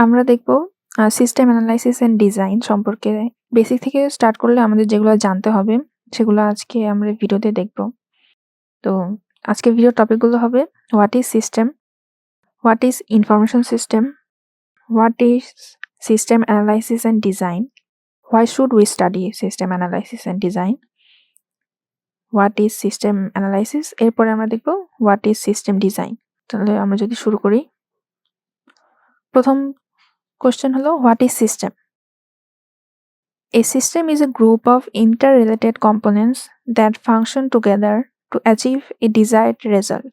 আমরা দেখব system analysis and design সম্পর্কে। বেসিক থেকে স্টার্ট করলে আমাদের যেগুলো জানতে হবে সেগুলো আজকে আমরা ভিডিওতে দেখব। তো আজকের ভিডিওর টপিকগুলো হবে what is system, what is information system, what is system analysis and design, why should we study system analysis and design, what is system analysis, এরপরে আমরা দেখব হোয়াট ইজ সিস্টেম ডিজাইন। তাহলে আমরা যদি শুরু করি, প্রথম কোশ্চেন হলো what is system? A system is a group of interrelated components that function together to achieve a desired result.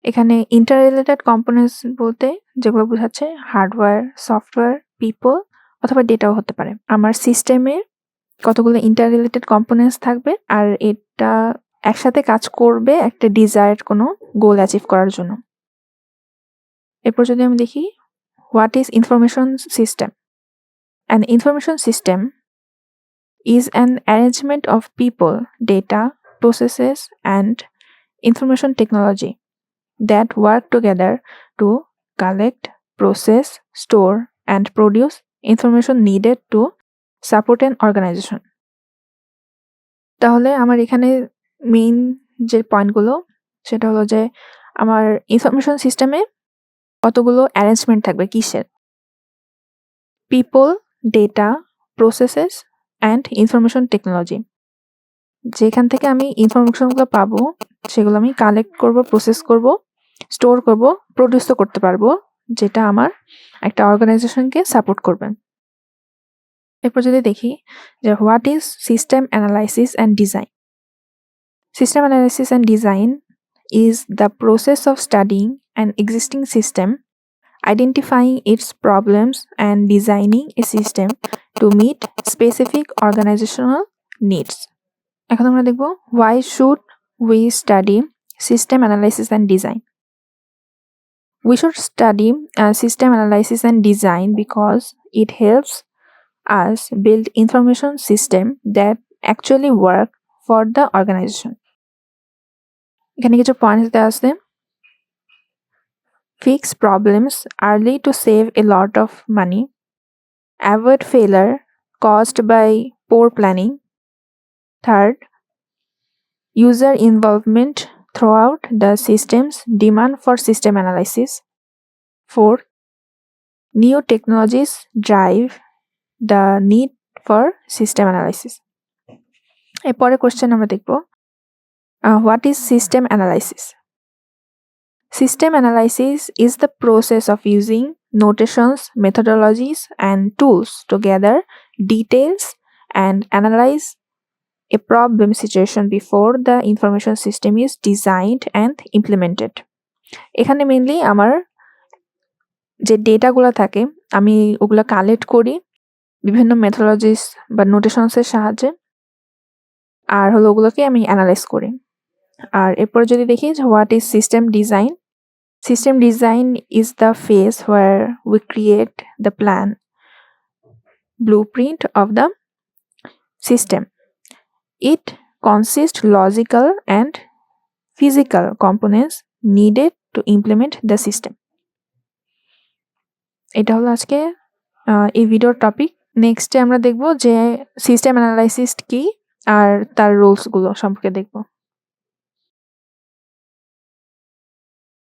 এখানে ইন্টাররিলেটেড কম্পোনেন্টস বলতে যেগুলো বোঝাচ্ছে হার্ডওয়্যার, সফটওয়্যার, পিপল অথবা ডেটাও হতে পারে। আমার সিস্টেমে কতগুলো ইন্টাররিলেটেড কম্পোনেন্টস থাকবে আর এটা একসাথে কাজ করবে একটা ডিজায়ার্ড কোনো গোল অ্যাচিভ করার জন্য। এরপর যদি আমি দেখি what is information system? An information system is an arrangement of people, data, processes, and information technology that work together to collect, process, store, and produce information needed to support an organization. তাহলে আমার এখানে main যে পয়েন্টগুলো সেটা হলো যে আমার information সিস্টেমে কতগুলো অ্যারেঞ্জমেন্ট থাকবে, কিসের? People, data, processes and information technology. যেখান থেকে আমি ইনফরমেশনগুলো পাবো সেগুলো আমি কালেক্ট করব, প্রসেস করব, স্টোর করব, প্রডিউসও করতে পারবো, যেটা আমার একটা অর্গানাইজেশনকে সাপোর্ট করবে। এরপর যদি দেখি যে what is system analysis and design? System analysis and design is the process of studying an existing system, identifying its problems and designing a system to meet specific organizational needs. এখন আমরা দেখব why should we study system analysis and design? We should study system analysis and design because it helps us build information system that actually work for the organization. এখানে কিছু points দেওয়া আছে। Fix problems early to save a lot of money. Avoid failure caused by poor planning. Third, user involvement throughout the system's demand for system analysis. Fourth, new technologies drive the need for system analysis. এরপরে question আমরা দেখব what is system analysis? System analysis is the process of using notations, methodologies, and tools to gather details and analyze a problem situation before the information system is designed and implemented. এখানে mainly আমার যে ডেটাগুলো থাকে আমি ওগুলো collect করি বিভিন্ন মেথোলজিস বা নোটেশনসের সাহায্যে, আর হলো ওগুলোকে আমি অ্যানালাইজ করি। আর এরপরে যদি দেখি what is system design? System design is the phase where we create the plan, blueprint of the system. It consists logical and physical components needed to implement the system. এটা হলো আজকে এই ভিডিওর টপিক। নেক্সটে আমরা দেখব যে সিস্টেম অ্যানালাইসিস কি আর তার রুলসগুলো সম্পর্কে দেখব।